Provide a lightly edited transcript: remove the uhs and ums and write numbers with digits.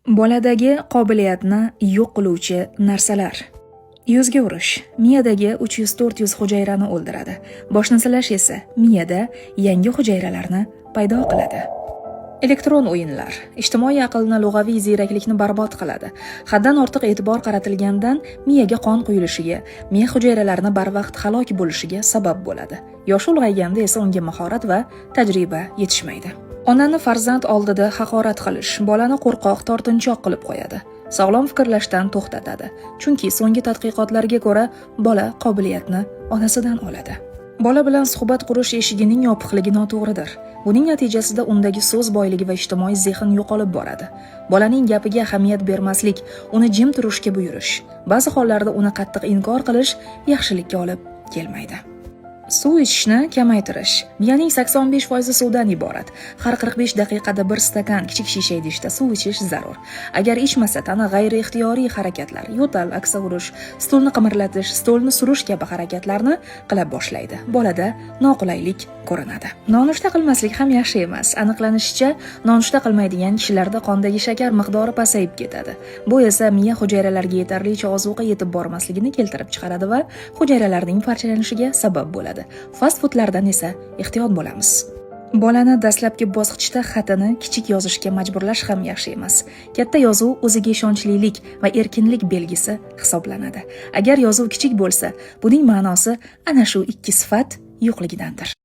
Boladagi qobiliyatni yo'q qiluvchi narsalar. Yuzga urish miyadagi 300-400 hujayrani o'ldiradi. Boshni silash esa miyada yangi hujayralarni paydo qiladi. Elektron o'yinlar ijtimoiy aqlni, lug'aviy ziyraklikni barbod qiladi. Haddan ortiq e'tibor qaratilgandan miyaga qon quyilishiga, miya hujayralarini barvaqt halok bo'lishiga sabab bo'ladi. Yosh ulg'ayganda esa unga mahorat va tajriba yetishmaydi. Onani farzand oldida haqorat qilish bolani qo'rqoq, tortinchoq qilib qo'yadi. Sog'lom fikrlashdan to'xtatadi. Chunki so'nggi tadqiqotlarga ko'ra bola qobiliyatni onasidan oladi. Bola bilan suhbat qurish eshigining yopiqligi noto'g'ridir. Buning natijasida undagi so'z boyligi va ijtimoiy zehn yo'qolib boradi. Bolaning gapiga ahamiyat bermaslik, uni jim turishga buyurish, ba'zi hollarda uni qattiq inkor qilish yaxshilikka olib kelmaydi. Suv ichishni kamaytirish. Miyaning 85% suvdan iborat. Har 45 daqiqada bir stakan kichik shisha idishda suv ichish zarur. Agar ichmasa, tana g'ayri-ixtiyoriy harakatlar, yo'tal, aksa urish, stolni qimirlatish, stolni surish kabi harakatlarni qila boshlaydi. Bolada noqulaylik ko'rinadi. Nonushta qilmaslik ham yaxshi emas. Aniqlanishicha, nonushta qilmaydigan kishilarda qondagi shakar miqdori pasayib ketadi. Bu esa miya hujayralariga yetarlicha ozuqa yetib bormasligini keltirib chiqaradi va hujayralarning parchalanishiga sabab bo'ladi. Fast foodlardan esa ehtiyot bo'lamiz. Bolani dastlabki bosqichda xatini kichik yozishga majburlash ham yaxshi emas. Katta yozuv o'ziga ishonchlilik va erkinlik belgisi hisoblanadi. Agar yozuv kichik bo'lsa, buning ma'nosi ana shu ikki sifat yo'qligidandir.